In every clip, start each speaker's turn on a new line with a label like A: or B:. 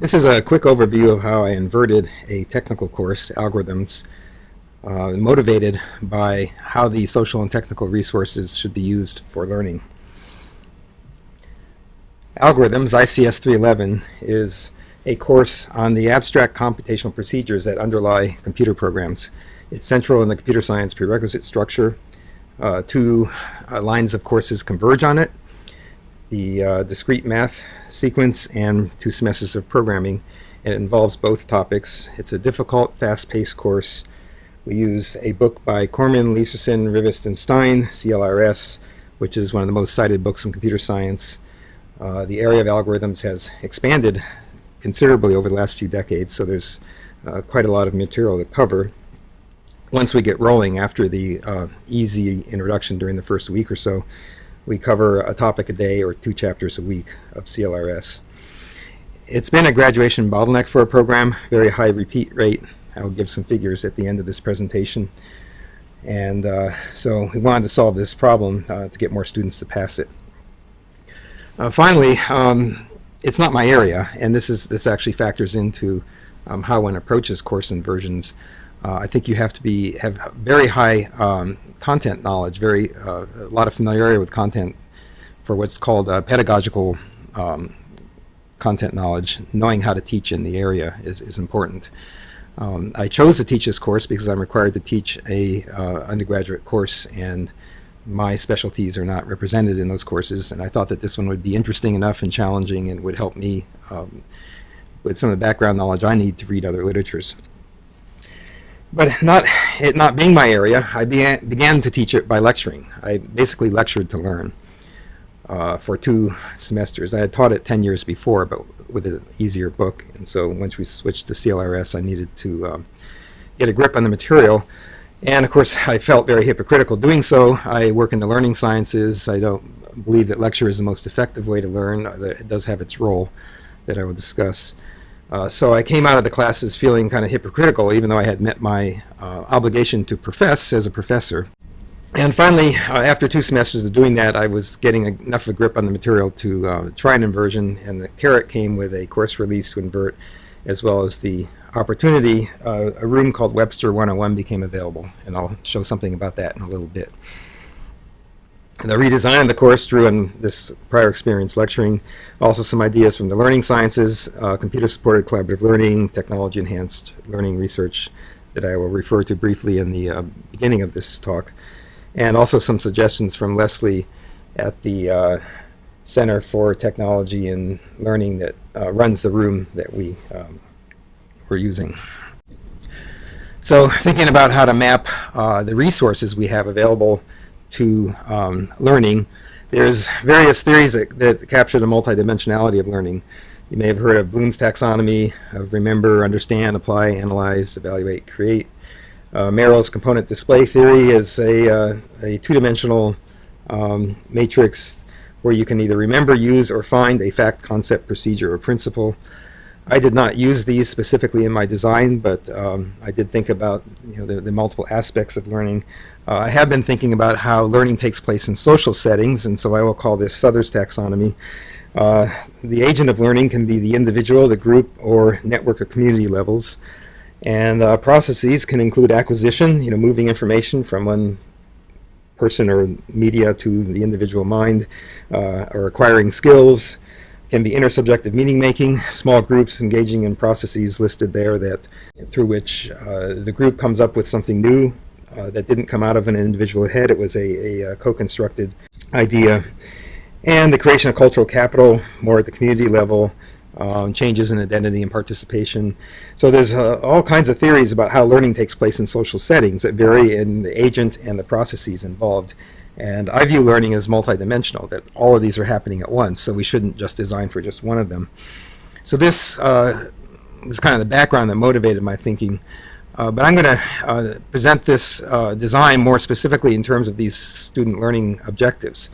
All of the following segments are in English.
A: This is a quick overview of how I inverted a technical course, algorithms, motivated by how the social and technical resources should be used for learning. Algorithms, ICS 311, is a course on the abstract computational procedures that underlie computer programs. It's central in the computer science prerequisite structure. Two lines of courses converge on it: the discrete math sequence and 2 semesters of programming, and it involves both topics. It's a difficult, fast-paced course. We use a book by Corman, Lieserson, Rivest, and Stein, CLRS, which is one of the most cited books in computer science. The area of algorithms has expanded considerably over the last few decades, so there's quite a lot of material to cover. Once we get rolling, after the easy introduction during the first week or so, we cover a topic a day or 2 chapters a week of CLRS. It's been a graduation bottleneck for a program, very high repeat rate. I'll give some figures at the end of this presentation. And so we wanted to solve this problem to get more students to pass it. Finally, it's not my area, and this actually factors into how one approaches course inversions. I think you have to have very high content knowledge, a lot of familiarity with content for what's called pedagogical content knowledge. Knowing how to teach in the area is important. I chose to teach this course because I'm required to teach a undergraduate course, and my specialties are not represented in those courses, and I thought that this one would be interesting enough and challenging and would help me with some of the background knowledge I need to read other literatures. But it not being my area, I began to teach it by lecturing. I basically lectured to learn for 2 semesters. I had taught it 10 years before, but with an easier book. And so once we switched to CLRS, I needed to get a grip on the material. And of course, I felt very hypocritical doing so. I work in the learning sciences. I don't believe that lecture is the most effective way to learn. It does have its role that I will discuss. So I came out of the classes feeling kind of hypocritical, even though I had met my obligation to profess as a professor. And finally, after 2 semesters of doing that, I was getting enough of a grip on the material to try an inversion, and the carrot came with a course release to invert, as well as the opportunity. A room called Webster 101 became available, and I'll show something about that in a little bit. The redesign of the course drew on this prior experience lecturing, also some ideas from the learning sciences, computer-supported collaborative learning, technology-enhanced learning research that I will refer to briefly in the beginning of this talk, and also some suggestions from Leslie at the Center for Technology and Learning that runs the room that we're using. So thinking about how to map the resources we have available to learning, there's various theories that capture the multidimensionality of learning. You may have heard of Bloom's taxonomy of remember, understand, apply, analyze, evaluate, create. Merrill's component display theory is a 2-dimensional matrix where you can either remember, use, or find a fact, concept, procedure, or principle. I did not use these specifically in my design, but I did think about the multiple aspects of learning. I have been thinking about how learning takes place in social settings, and so I will call this Souther's taxonomy. The agent of learning can be the individual, the group, or network or community levels. And processes can include acquisition, moving information from one person or media to the individual mind, or acquiring skills. Can be intersubjective meaning making, small groups engaging in processes listed there through which the group comes up with something new that didn't come out of an individual head. It was a co-constructed idea. And the creation of cultural capital, more at the community level, changes in identity and participation. So there's all kinds of theories about how learning takes place in social settings that vary in the agent and the processes involved. And I view learning as multidimensional, that all of these are happening at once, so we shouldn't just design for just one of them. So this was kind of the background that motivated my thinking. But I'm going to present this design more specifically in terms of these student learning objectives,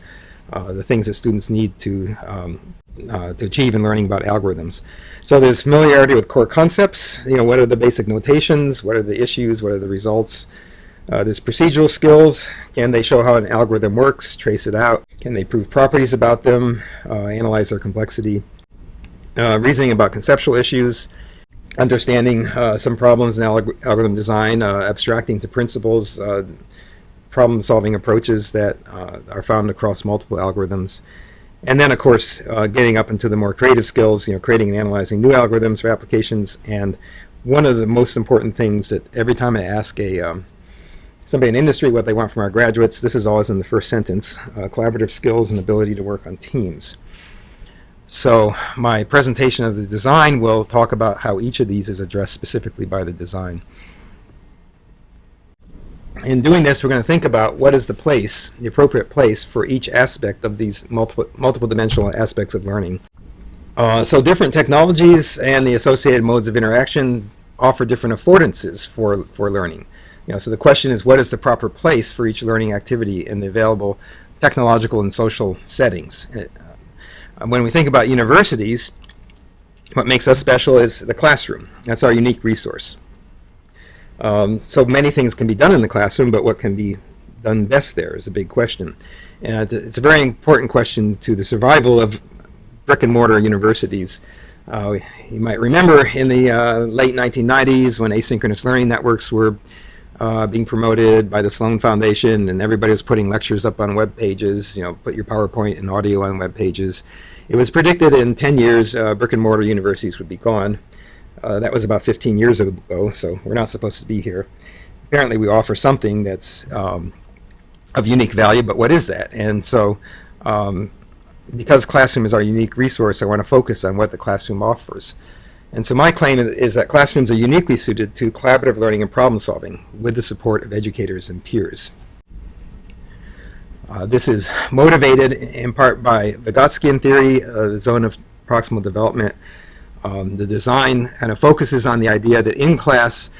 A: the things that students need to achieve in learning about algorithms. So there's familiarity with core concepts. What are the basic notations? What are the issues? What are the results? There's procedural skills. Can they show how an algorithm works, trace it out? Can they prove properties about them, analyze their complexity? reasoning about conceptual issues, understanding some problems in algorithm design, abstracting to principles, problem-solving approaches that are found across multiple algorithms. And then, of course, getting up into the more creative skills, creating and analyzing new algorithms for applications. And one of the most important things that every time I ask somebody in industry what they want from our graduates, this is always in the first sentence: collaborative skills and ability to work on teams. So my presentation of the design will talk about how each of these is addressed specifically by the design. In doing this, we're going to think about what is the appropriate place for each aspect of these multiple dimensional aspects of learning. So different technologies and the associated modes of interaction offer different affordances for learning. So the question is, what is the proper place for each learning activity in the available technological and social settings? When we think about universities, what makes us special is the classroom. That's our unique resource. So many things can be done in the classroom, but what can be done best there is a big question. And it's a very important question to the survival of brick and mortar universities. You might remember in the late 1990s when asynchronous learning networks were being promoted by the Sloan Foundation, and everybody was putting lectures up on web pages, put your PowerPoint and audio on web pages. It was predicted in 10 years brick and mortar universities would be gone. That was about 15 years ago, so we're not supposed to be here. Apparently we offer something that's of unique value, but what is that? And so because classroom is our unique resource, I want to focus on what the classroom offers. And so my claim is that classrooms are uniquely suited to collaborative learning and problem solving with the support of educators and peers. This is motivated in part by Vygotskian theory, the zone of proximal development. The design kind of focuses on the idea that in class,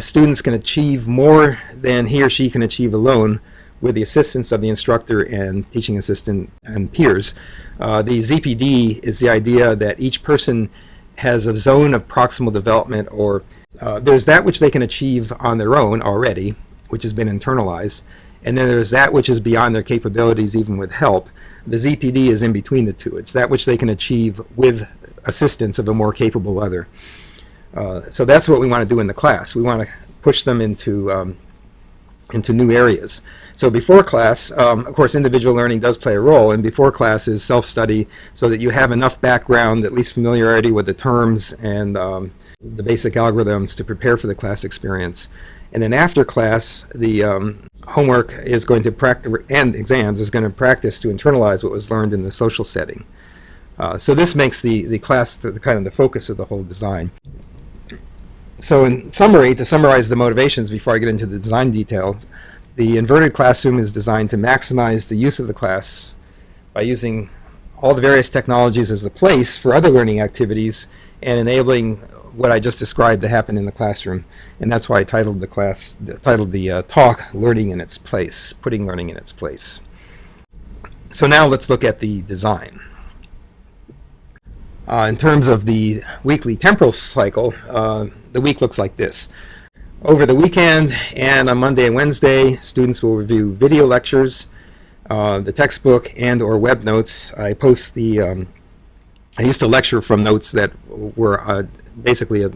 A: students can achieve more than he or she can achieve alone with the assistance of the instructor and teaching assistant and peers. The ZPD is the idea that each person has a zone of proximal development, or there's that which they can achieve on their own already, which has been internalized, and then there's that which is beyond their capabilities even with help. The ZPD is in between the two. It's that which they can achieve with assistance of a more capable other. So that's what we want to do in the class. We want to push them into new areas. So before class, of course, individual learning does play a role, and before class is self-study so that you have enough background, at least familiarity with the terms and the basic algorithms to prepare for the class experience. And then after class, the homework is going to practice, and exams is going to practice to internalize what was learned in the social setting. So this makes the class the kind of the focus of the whole design. So in summary, to summarize the motivations before I get into the design details, the inverted classroom is designed to maximize the use of the class by using all the various technologies as a place for other learning activities and enabling what I just described to happen in the classroom. And that's why I titled the talk "Learning in its Place," putting learning in its place. So now let's look at the design. In terms of the weekly temporal cycle, the week looks like this. Over the weekend and on Monday and Wednesday, students will review video lectures, the textbook and or web notes. I post I used to lecture from notes that were basically a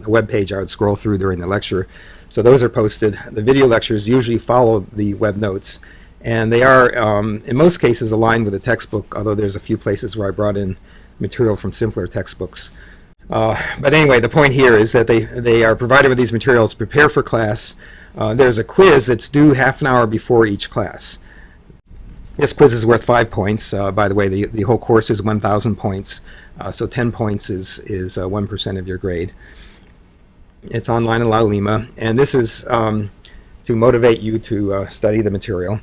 A: web page I would scroll through during the lecture. So those are posted. The video lectures usually follow the web notes, and they are, in most cases, aligned with the textbook, although there's a few places where I brought in material from simpler textbooks. But anyway, the point here is that they are provided with these materials to prepare for class. There's a quiz that's due half an hour before each class. This quiz is worth 5 points. By the way, the whole course is 1,000 points, so 10 points is 1% of your grade. It's online in La Lima, and this is to motivate you to study the material.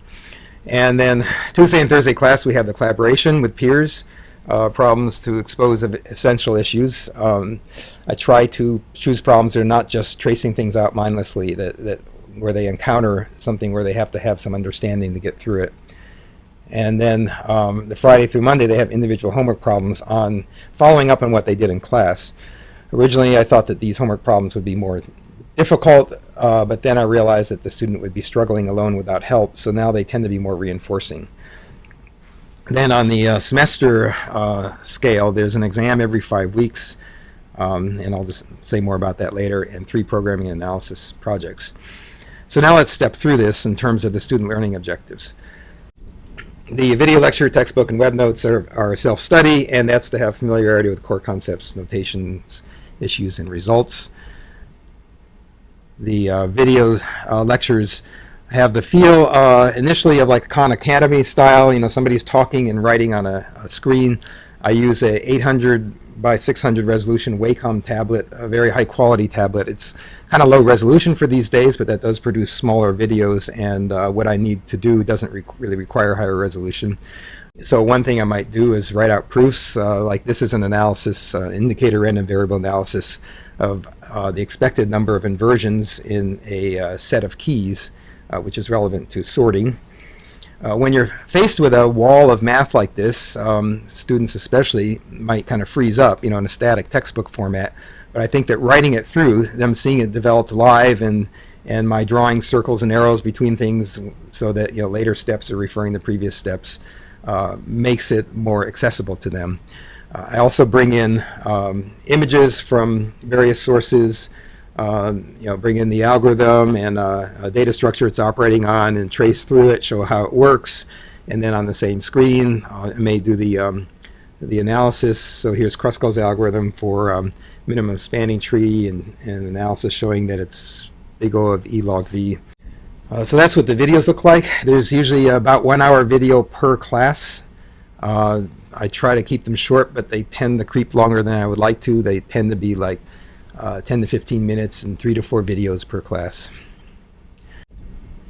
A: And then Tuesday and Thursday class, we have the collaboration with peers, problems to expose of essential issues. I try to choose problems that are not just tracing things out mindlessly, that where they encounter something where they have to have some understanding to get through it. And then the Friday through Monday, they have individual homework problems on following up on what they did in class. Originally, I thought that these homework problems would be more difficult, but then I realized that the student would be struggling alone without help, so now they tend to be more reinforcing. Then on the semester scale, there's an exam every 5 weeks, and I'll just say more about that later, and 3 programming and analysis projects. So now let's step through this in terms of the student learning objectives. The video lecture, textbook, and web notes are self-study, and that's to have familiarity with core concepts, notations, issues, and results. The video lectures have the feel initially of like a Khan Academy style, somebody's talking and writing on a screen. I use a 800 by 600 resolution Wacom tablet, a very high quality tablet. It's kind of low resolution for these days, but that does produce smaller videos, and what I need to do doesn't really require higher resolution. So one thing I might do is write out proofs, like this is an analysis, indicator random variable analysis of the expected number of inversions in a set of keys, which is relevant to sorting. When you're faced with a wall of math like this, students especially might kind of freeze up, in a static textbook format. But I think that writing it through, them seeing it developed live, and my drawing circles and arrows between things so that later steps are referring to previous steps, makes it more accessible to them. I also bring in images from various sources, bring in the algorithm and a data structure it's operating on, and trace through it, show how it works, and then on the same screen I may do the analysis. So here's Kruskal's algorithm for minimum spanning tree, and analysis showing that it's big O of E log V. So that's what the videos look like. There's usually about 1 hour video per class. I try to keep them short, but they tend to creep longer than I would like to. They tend to be like 10 to 15 minutes and 3 to 4 videos per class.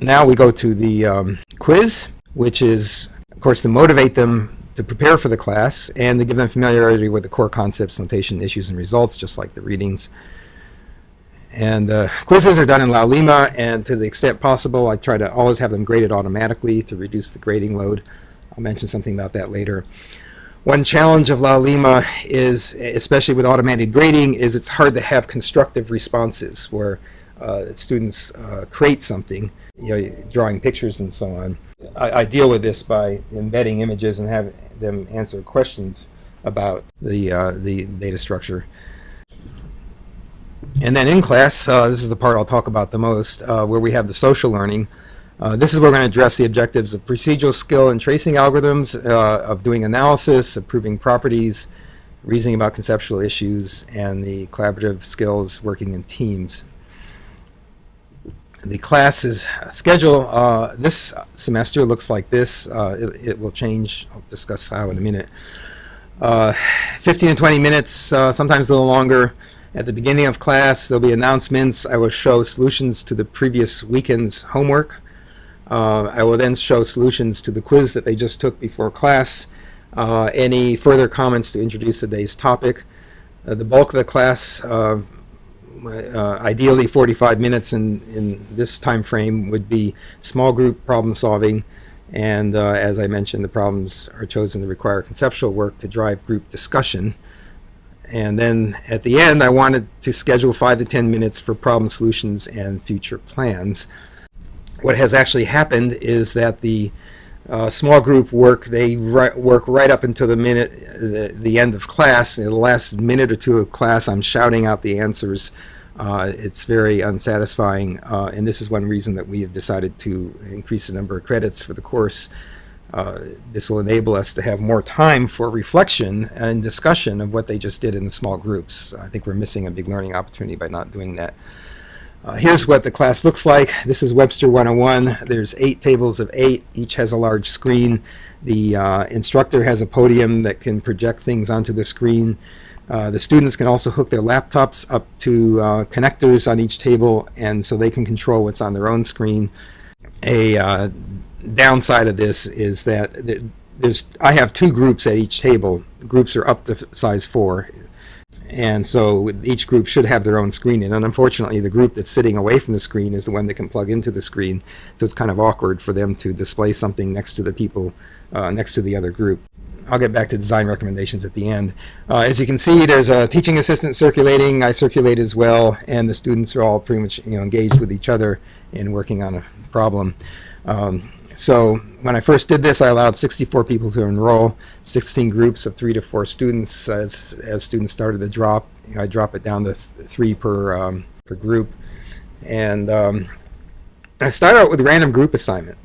A: Now we go to the quiz, which is, of course, to motivate them to prepare for the class and to give them familiarity with the core concepts, notation, issues, and results, just like the readings. And quizzes are done in Laulima, and to the extent possible, I try to always have them graded automatically to reduce the grading load. I'll mention something about that later. One challenge of Laulima is, especially with automated grading, is it's hard to have constructive responses where students create something, drawing pictures and so on. I deal with this by embedding images and have them answer questions about the data structure. And then in class, this is the part I'll talk about the most, where we have the social learning. This is where we're going to address the objectives of procedural skill in tracing algorithms, of doing analysis, of proving properties, reasoning about conceptual issues, and the collaborative skills working in teams. The class's schedule this semester looks like this. It will change. I'll discuss how in a minute. 15 to 20 minutes, sometimes a little longer. At the beginning of class, there'll be announcements. I will show solutions to the previous weekend's homework. I will then show solutions to the quiz that they just took before class. Any further comments to introduce today's topic. The bulk of the class, ideally 45 minutes in this time frame, would be small group problem solving. And as I mentioned, the problems are chosen to require conceptual work to drive group discussion. And then at the end, I wanted to schedule 5 to 10 minutes for problem solutions and future plans. What has actually happened is that the small group work, they work right up until the end of class. In the last minute or two of class, I'm shouting out the answers. It's very unsatisfying, and this is one reason that we have decided to increase the number of credits for the course. This will enable us to have more time for reflection and discussion of what they just did in the small groups. I think we're missing a big learning opportunity by not doing that. Here's what the class looks like. This is Webster 101. There's 8 tables of 8. Each has a large screen. The instructor has a podium that can project things onto the screen. The students can also hook their laptops up to connectors on each table, and so they can control what's on their own screen. A downside of this is that I have 2 groups at each table. Groups are up to size 4. And so each group should have their own screen, and unfortunately the group that's sitting away from the screen is the one that can plug into the screen, so it's kind of awkward for them to display something next to the people next to the other group. I'll get back to design recommendations at the end. As you can see, there's a teaching assistant circulating. I circulate as well, and the students are all pretty much engaged with each other in working on a problem. So when I first did this, I allowed 64 people to enroll, 16 groups of 3 to 4 students. As students started to drop, I drop it down to 3 per group. And I start out with a random group assignment.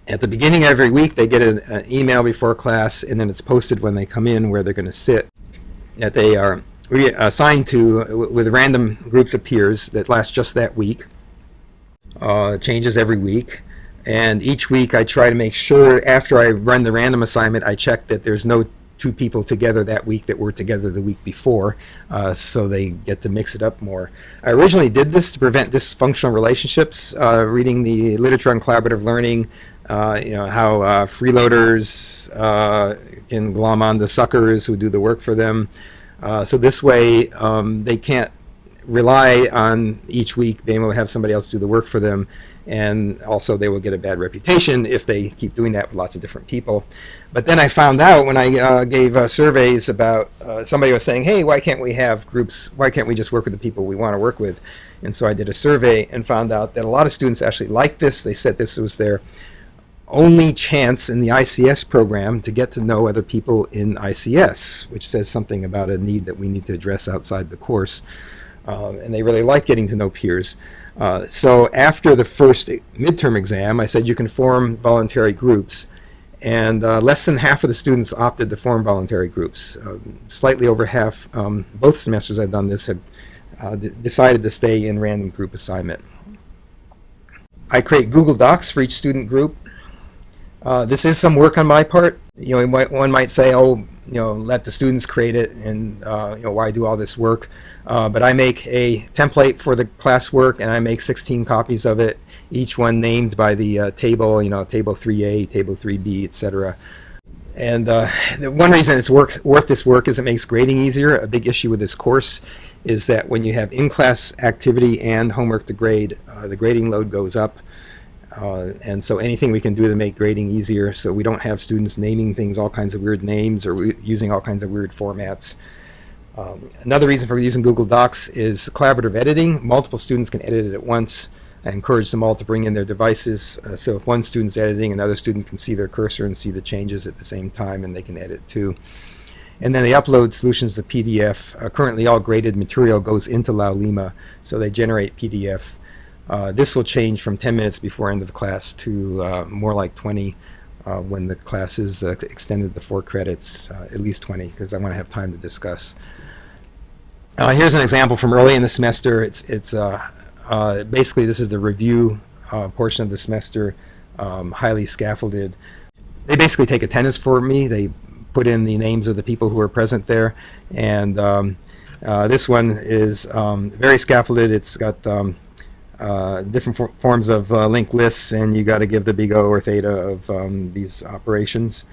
A: At the beginning of every week, they get an email before class, and then it's posted when they come in where they're going to sit, that they are assigned to with random groups of peers that last just that week. It changes every week. And each week I try to make sure after I run the random assignment, I check that there's no 2 people together that week that were together the week before, so they get to mix it up more. I originally did this to prevent dysfunctional relationships, reading the literature on collaborative learning, how freeloaders can glom on the suckers who do the work for them. So this way they can't rely on each week being able to have somebody else do the work for them, and also they will get a bad reputation if they keep doing that with lots of different people. But then I found out when I gave surveys about somebody was saying, hey, why can't we have groups, why can't we just work with the people we want to work with? And so I did a survey and found out that a lot of students actually liked this. They said this was their only chance in the ICS program to get to know other people in ICS, which says something about a need that we need to address outside the course. And they really like getting to know peers. So after the first midterm exam, I said you can form voluntary groups, and less than half of the students opted to form voluntary groups. Slightly over half, both semesters I've done this, have decided to stay in random group assignment. I create Google Docs for each student group. This is some work on my part. One might say, oh, let the students create it, and why do all this work? But I make a template for the classwork, and I make 16 copies of it, each one named by the table, table 3A, table 3B, etc. And the one reason it's worth this work is it makes grading easier. A big issue with this course is that when you have in-class activity and homework to grade, the grading load goes up. And so anything we can do to make grading easier so we don't have students naming things all kinds of weird names or using all kinds of weird formats. Another reason for using Google Docs is collaborative editing. Multiple students can edit it at once. I encourage them all to bring in their devices, so if one student's editing, another student can see their cursor and see the changes at the same time, and they can edit too. And then they upload solutions to PDF. Currently all graded material goes into Laulima, so they generate PDF. This will change from 10 minutes before end of class to more like 20 when the class is extended to 4 credits, at least 20, because I want to have time to discuss. Here's an example from early in the semester. It's basically this is the review portion of the semester, highly scaffolded. They basically take attendance for me. They put in the names of the people who are present there, and this one is very scaffolded. It's got different forms of linked lists, and you got to give the big O or theta of these operations.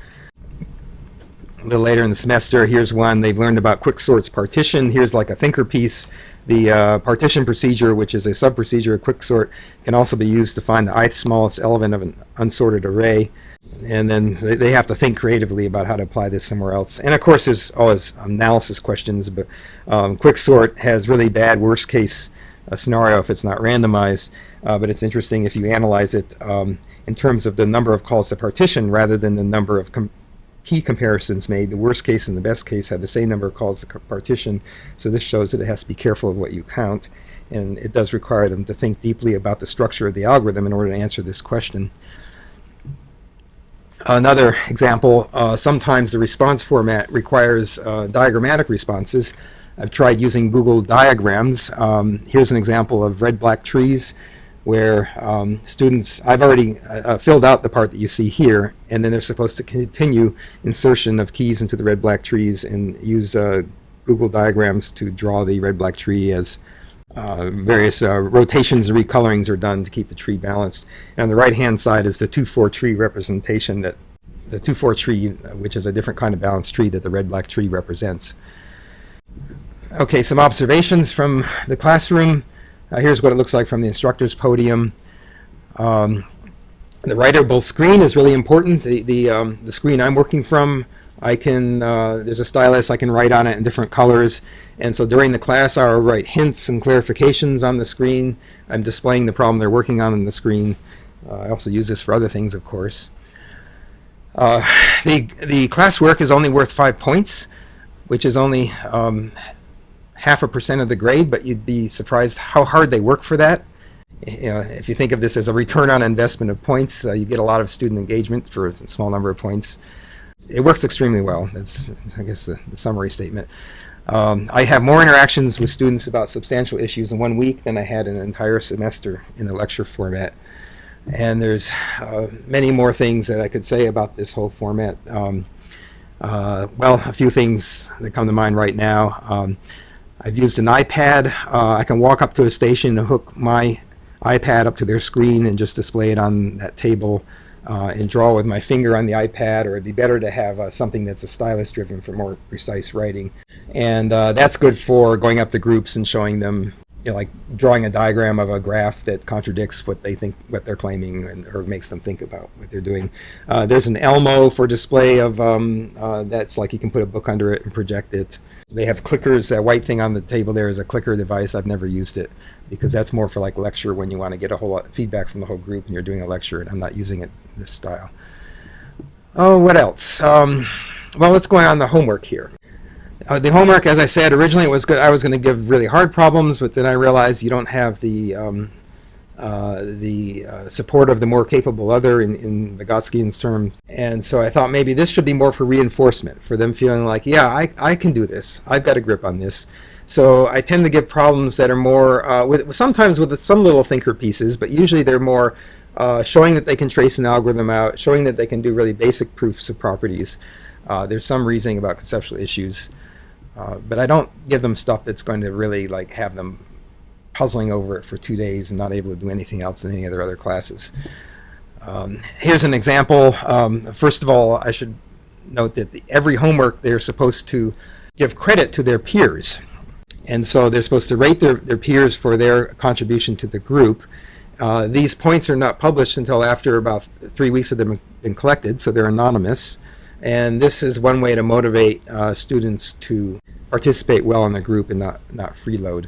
A: A little later in the semester, here's one. They've learned about quicksort's partition. Here's like a thinker piece. The partition procedure, which is a sub-procedure of quicksort, can also be used to find the ith smallest element of an unsorted array. And then they have to think creatively about how to apply this somewhere else. And of course, there's always analysis questions, but quicksort has really bad worst case scenario if it's not randomized, but it's interesting if you analyze it in terms of the number of calls to partition rather than the number of key comparisons made. The worst case and the best case have the same number of calls to partition, so this shows that it has to be careful of what you count, and it does require them to think deeply about the structure of the algorithm in order to answer this question. Another example, sometimes the response format requires diagrammatic responses. I've tried using Google Diagrams. Here's an example of red-black trees where students, I've already filled out the part that you see here, and then they're supposed to continue insertion of keys into the red-black trees and use Google Diagrams to draw the red-black tree as various rotations and recolorings are done to keep the tree balanced. And on the right-hand side is the 2-4 tree representation, that the 2-4 tree, which is a different kind of balanced tree that the red-black tree represents. Okay, some observations from the classroom. Here's what it looks like from the instructor's podium. The writable screen is really important. The screen I'm working from, I can there's a stylus, I can write on it in different colors, and so during the class I'll write hints and clarifications on the screen. I'm displaying the problem they're working on the screen, I also use this for other things, of course. The classwork is only worth 5 points, which is only 0.5% of the grade, but you'd be surprised how hard they work for that. If you think of this as a return on investment of points, you get a lot of student engagement for a small number of points. It works extremely well. That's, I guess, the summary statement. I have more interactions with students about substantial issues in 1 week than I had an entire semester in the lecture format. And there's many more things that I could say about this whole format. Well, a few things that come to mind right now. I've used an iPad. I can walk up to a station and hook my iPad up to their screen and just display it on that table and draw with my finger on the iPad, or it'd be better to have something that's a stylus driven for more precise writing. And that's good for going up to groups and showing them, like drawing a diagram of a graph that contradicts what they think, what they're claiming, or makes them think about what they're doing. There's an Elmo for display of, that's like you can put a book under it and project it. They have clickers. That white thing on the table there is a clicker device. I've never used it because that's more for like lecture, when you want to get a whole lot of feedback from the whole group and you're doing a lecture, and I'm not using it in this style. Oh, what else? Well, let's go on the homework here. The homework, as I said, originally it was good. I was going to give really hard problems, but then I realized you don't have the support of the more capable other in Vygotsky's term. And so I thought maybe this should be more for reinforcement, for them feeling like, yeah, I can do this. I've got a grip on this. So I tend to give problems that are more, sometimes with some little thinker pieces, but usually they're more showing that they can trace an algorithm out, showing that they can do really basic proofs of properties. There's some reasoning about conceptual issues. But I don't give them stuff that's going to really like have them puzzling over it for 2 days and not able to do anything else in any of their other classes. Here's an example. First of all, I should note that every homework they're supposed to give credit to their peers. And so they're supposed to rate their peers for their contribution to the group. These points are not published until after about 3 weeks of them have been collected, so they're anonymous. And this is one way to motivate students to participate well in the group and not freeload.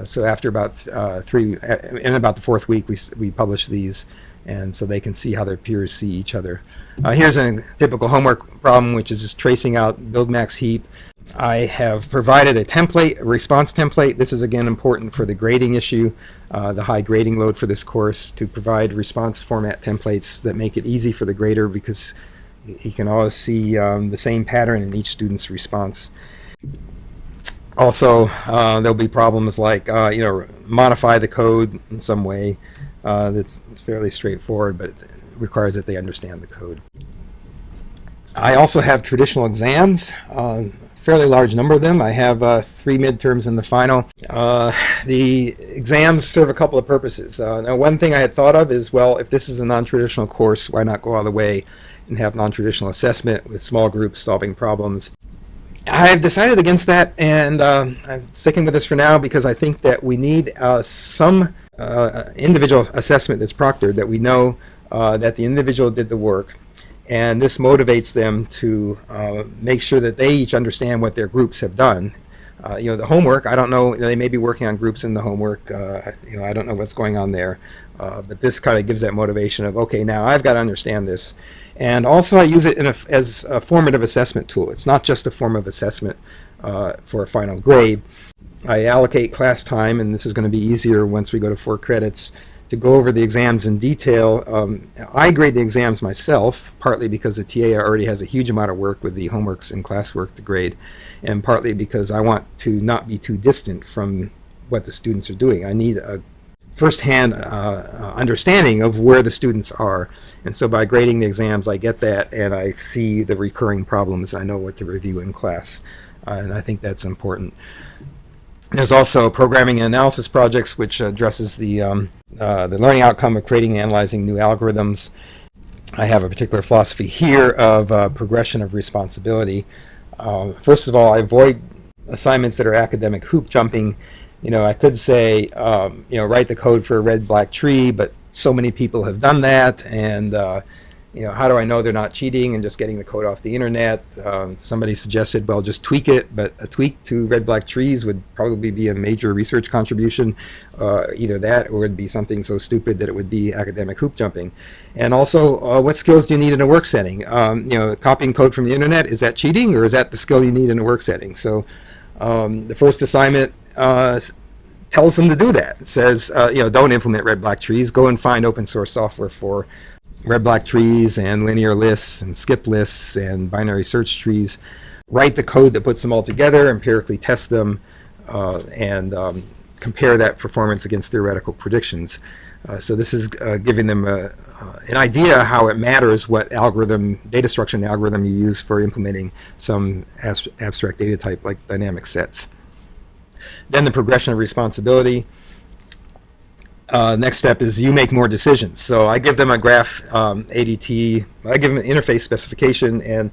A: So after about in about the 4th week, we publish these, and so they can see how their peers see each other. Here's a typical homework problem, which is just tracing out build max heap. I have provided a template, a response template. This is again important for the grading issue, the high grading load for this course, to provide response format templates that make it easy for the grader, because he can always see the same pattern in each student's response. Also, there'll be problems like, modify the code in some way. That's fairly straightforward, but it requires that they understand the code. I also have traditional exams, fairly large number of them. I have 3 midterms in the final. The exams serve a couple of purposes. Now, one thing I had thought of is, well, if this is a non-traditional course, why not go all the way and have non-traditional assessment with small groups solving problems? I've decided against that, and I'm sticking with this for now because I think that we need some individual assessment that's proctored, that we know that the individual did the work, and this motivates them to make sure that they each understand what their groups have done. The homework, I don't know, they may be working on groups in the homework, I don't know what's going on there, but this kind of gives that motivation of, okay, now I've got to understand this. And also I use it as a formative assessment tool. It's not just a form of assessment for a final grade. I allocate class time, and this is going to be easier once we go to 4 credits, to go over the exams in detail. I grade the exams myself, partly because the TA already has a huge amount of work with the homeworks and classwork to grade, and partly because I want to not be too distant from what the students are doing. I need a first-hand understanding of where the students are, and so by grading the exams I get that, and I see the recurring problems. I know what to review in class, and I think that's important. There's also programming and analysis projects, which addresses the learning outcome of creating and analyzing new algorithms. I have a particular philosophy here of progression of responsibility. First of all, I avoid assignments that are academic hoop jumping. I could say, write the code for a red-black tree, but so many people have done that, and how do I know they're not cheating and just getting the code off the internet? Somebody suggested, well, just tweak it, but a tweak to red black trees would probably be a major research contribution. Either that or it'd be something so stupid that it would be academic hoop jumping. And also, what skills do you need in a work setting? Copying code from the internet, is that cheating, or is that the skill you need in a work setting? So the first assignment tells them to do that. It says, don't implement red black trees. Go and find open source software for red black trees and linear lists and skip lists and binary search trees. Write the code that puts them all together, empirically test them, and compare that performance against theoretical predictions. So this is giving them an idea how it matters what data structure and algorithm you use for implementing some abstract data type like dynamic sets. Then the progression of responsibility. Next step is you make more decisions. So I give them a graph ADT, I give them an interface specification, and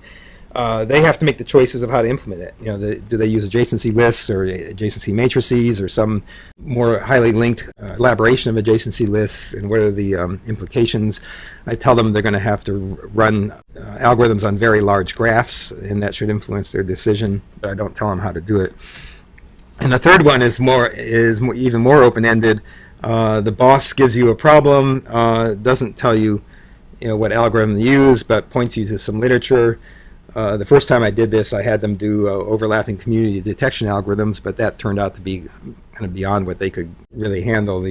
A: they have to make the choices of how to implement it. Do they use adjacency lists or adjacency matrices or some more highly linked elaboration of adjacency lists, and what are the implications? I tell them they're going to have to run algorithms on very large graphs, and that should influence their decision, but I don't tell them how to do it. And the third one is even more open-ended. The boss gives you a problem, doesn't tell you, what algorithm to use, but points you to some literature. The first time I did this, I had them do overlapping community detection algorithms, but that turned out to be kind of beyond what they could really handle.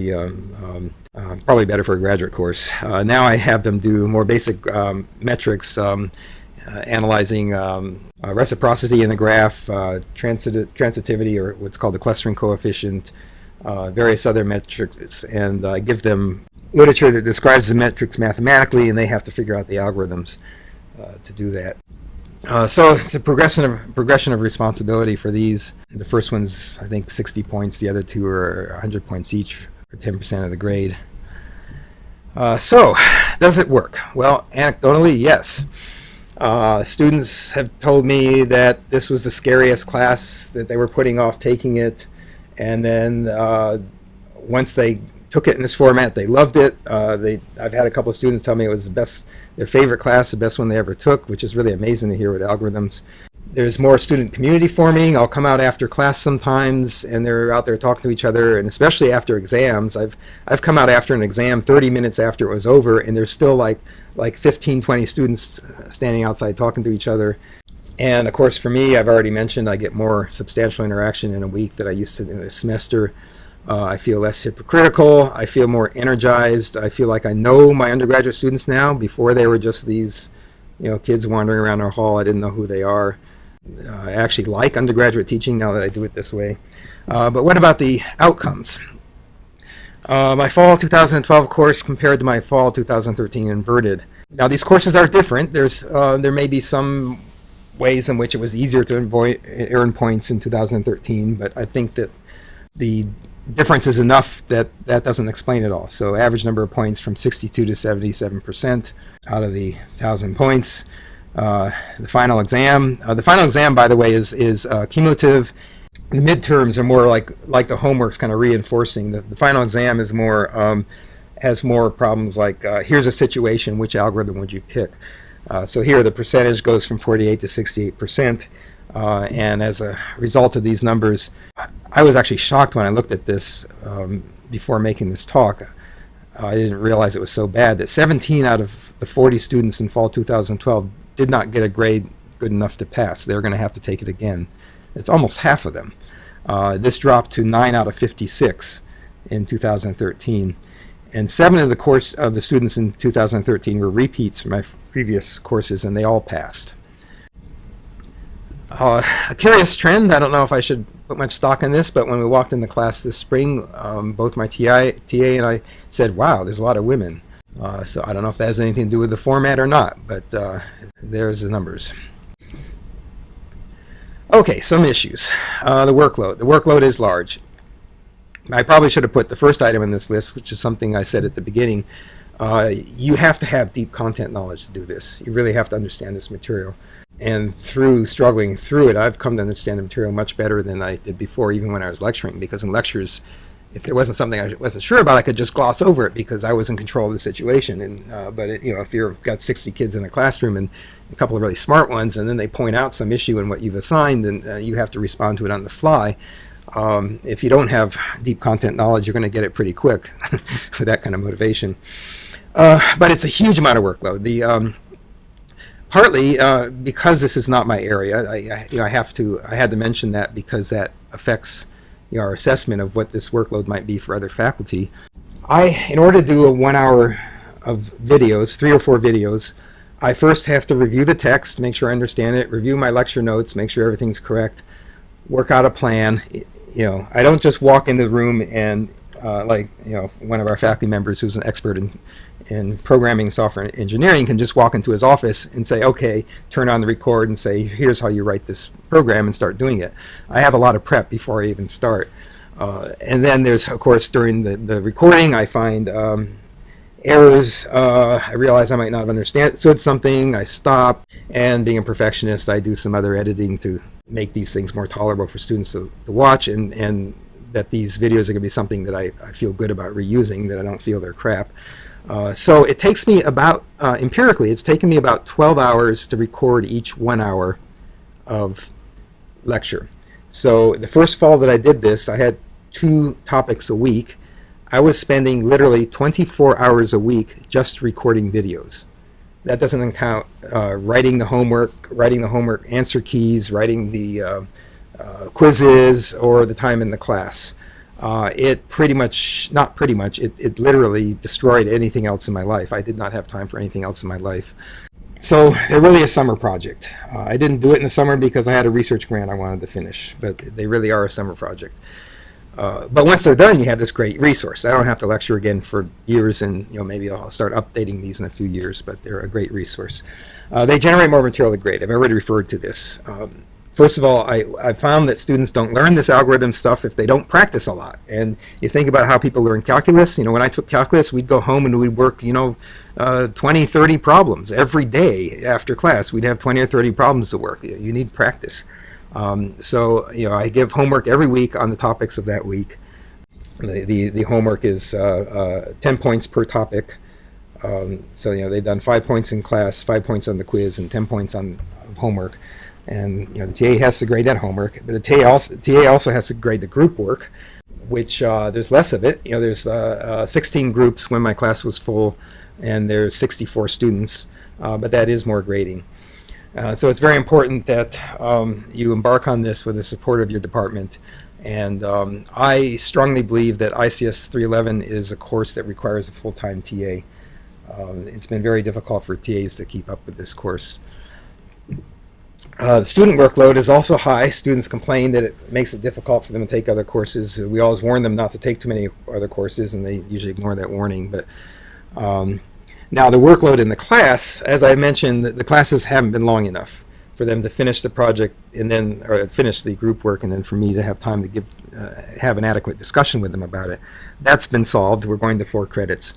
A: Probably better for a graduate course. Now I have them do more basic metrics, analyzing reciprocity in the graph, transitivity, or what's called the clustering coefficient, various other metrics, and give them literature that describes the metrics mathematically, and they have to figure out the algorithms to do that. So it's a progression of responsibility for these. The first one's, I think, 60 points. The other two are 100 points each, for 10% of the grade. So does it work? Well, anecdotally, yes. Students have told me that this was the scariest class, that they were putting off taking it, and then once they took it in this format, they loved it. I've had a couple of students tell me it was their favorite class, the best one they ever took, which is really amazing to hear with algorithms. There's more student community forming. I'll come out after class sometimes, and they're out there talking to each other, and especially after exams. I've come out after an exam 30 minutes after it was over, and there's still like 15, 20 students standing outside talking to each other. And of course, for me, I've already mentioned I get more substantial interaction in a week than I used to in a semester. I feel less hypocritical. I feel more energized. I feel like I know my undergraduate students now. Before, they were just these, kids wandering around our hall. I didn't know who they are. I actually like undergraduate teaching now that I do it this way. But what about the outcomes? My fall 2012 course compared to my fall 2013 Inverted. Now, these courses are different. There may be some ways in which it was easier to earn points in 2013, but I think that the difference is enough that doesn't explain it all. So average number of points from 62 to 77% out of the 1,000 points. The final exam, by the way, is cumulative. The midterms are more like the homework's kind of reinforcing. The final exam is more has more problems like here's a situation, which algorithm would you pick? So here the percentage goes from 48 to 68%. And as a result of these numbers, I was actually shocked when I looked at this before making this talk. I didn't realize it was so bad that 17 out of the 40 students in fall 2012 did not get a grade good enough to pass. They're going to have to take it again. It's almost half of them. This dropped to 9 out of 56 in 2013. And 7 of the students in 2013 were repeats from my previous courses, and they all passed. A curious trend, I don't know if I should put much stock in this, but when we walked in the class this spring, both my TA and I said, wow, there's a lot of women. So I don't know if that has anything to do with the format or not, but there's the numbers. Okay, some issues. The workload. The workload is large. I probably should have put the first item in this list, which is something I said at the beginning. You have to have deep content knowledge to do this. You really have to understand this material. And through struggling through it, I've come to understand the material much better than I did before, even when I was lecturing, because in lectures, if there wasn't something I wasn't sure about, I could just gloss over it because I was in control of the situation. And but if you've got 60 kids in a classroom and a couple of really smart ones, and then they point out some issue in what you've assigned, then you have to respond to it on the fly. If you don't have deep content knowledge, you're going to get it pretty quick with that kind of motivation. But it's a huge amount of workload. Partly because this is not my area, I had to mention that because that affects our assessment of what this workload might be for other faculty. In order to do a 1 hour of videos, 3 or 4 videos, I first have to review the text, make sure I understand it, review my lecture notes, make sure everything's correct, work out a plan. I don't just walk into the room and one of our faculty members who's an expert in programming software engineering can just walk into his office and say, okay, turn on the record and say, here's how you write this program, and start doing it. I have a lot of prep before I even start. And then there's, of course, during the recording, I find errors. I realize I might not have understood something. I stop, and being a perfectionist, I do some other editing to make these things more tolerable for students to watch, and that these videos are going to be something that I feel good about reusing, that I don't feel they're crap. So it takes me about, empirically, it's taken me about 12 hours to record each 1 hour of lecture. So the first fall that I did this, I had 2 topics a week. I was spending literally 24 hours a week just recording videos. That doesn't count writing the homework answer keys, writing the quizzes, or the time in the class. It literally destroyed anything else in my life. I did not have time for anything else in my life. So they're really a summer project. I didn't do it in the summer because I had a research grant I wanted to finish, but they really are a summer project. But once they're done, you have this great resource. I don't have to lecture again for years, and maybe I'll start updating these in a few years, but they're a great resource. They generate more material to grade. I've already referred to this. First of all, I found that students don't learn this algorithm stuff if they don't practice a lot. And you think about how people learn calculus. When I took calculus, we'd go home and we'd work, 20, 30 problems every day after class. We'd have 20 or 30 problems to work. You need practice. So I give homework every week on the topics of that week. The homework is 10 points per topic. So they've done 5 points in class, 5 points on the quiz, and 10 points on homework. And the TA has to grade that homework, but the TA also has to grade the group work, which there's less of it. There's 16 groups when my class was full, and there's 64 students, but that is more grading. So it's very important that you embark on this with the support of your department. And I strongly believe that ICS 311 is a course that requires a full-time TA. It's been very difficult for TAs to keep up with this course. The student workload is also high. Students complain that it makes it difficult for them to take other courses. We always warn them not to take too many other courses, and they usually ignore that warning. But now the workload in the class, as I mentioned, the classes haven't been long enough for them to finish the project or finish the group work, and then for me to have time to have an adequate discussion with them about it. That's been solved. We're going to 4 credits,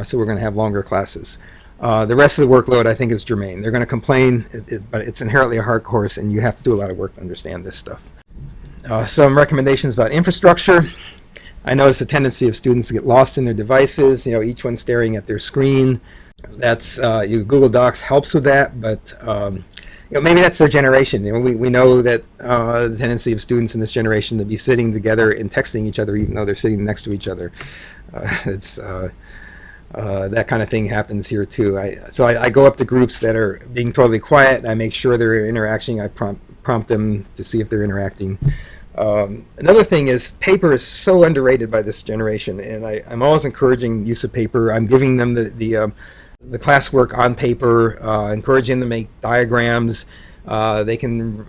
A: so we're going to have longer classes. The rest of the workload, I think, is germane. They're going to complain, but it's inherently a hard course, and you have to do a lot of work to understand this stuff. Some recommendations about infrastructure. I notice a tendency of students to get lost in their devices, each one staring at their screen. That's Google Docs helps with that, but maybe that's their generation. We know that the tendency of students in this generation to be sitting together and texting each other, even though they're sitting next to each other. That kind of thing happens here too. So I go up to groups that are being totally quiet, and I make sure they're interacting. I prompt them to see if they're interacting. Another thing is paper is so underrated by this generation, and I'm always encouraging use of paper. I'm giving them the classwork on paper, encouraging them to make diagrams. They can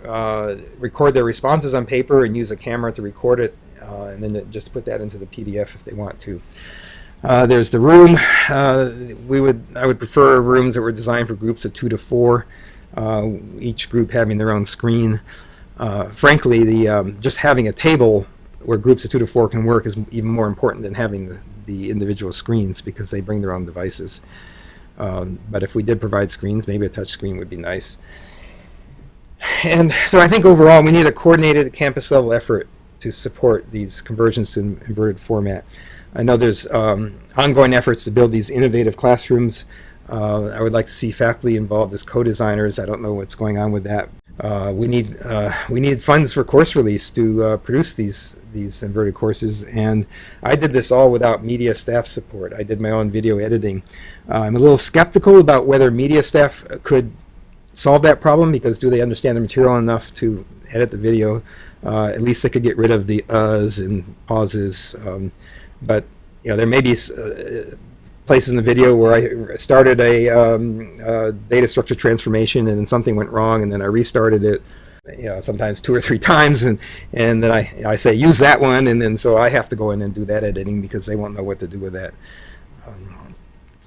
A: record their responses on paper and use a camera to record it, and then just put that into the PDF if they want to. There's the room. I would prefer rooms that were designed for groups of 2 to 4, each group having their own screen. Frankly, just having a table where groups of 2 to 4 can work is even more important than having the individual screens, because they bring their own devices. But if we did provide screens, maybe a touch screen would be nice. And so I think overall we need a coordinated campus level effort to support these conversions to inverted format. I know there's ongoing efforts to build these innovative classrooms. I would like to see faculty involved as co-designers. I don't know what's going on with that. We need funds for course release to produce these inverted courses, and I did this all without media staff support. I did my own video editing. I'm a little skeptical about whether media staff could solve that problem, because do they understand the material enough to edit the video? At least they could get rid of the uhs and pauses. But there may be places in the video where I started a data structure transformation and then something went wrong, and then I restarted it, sometimes 2 or 3 times, and then I say use that one, and then so I have to go in and do that editing because they won't know what to do with that.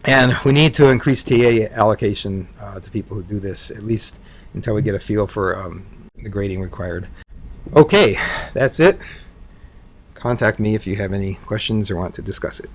A: And we need to increase TA allocation to people who do this, at least until we get a feel for the grading required. Okay, that's it. Contact me if you have any questions or want to discuss it.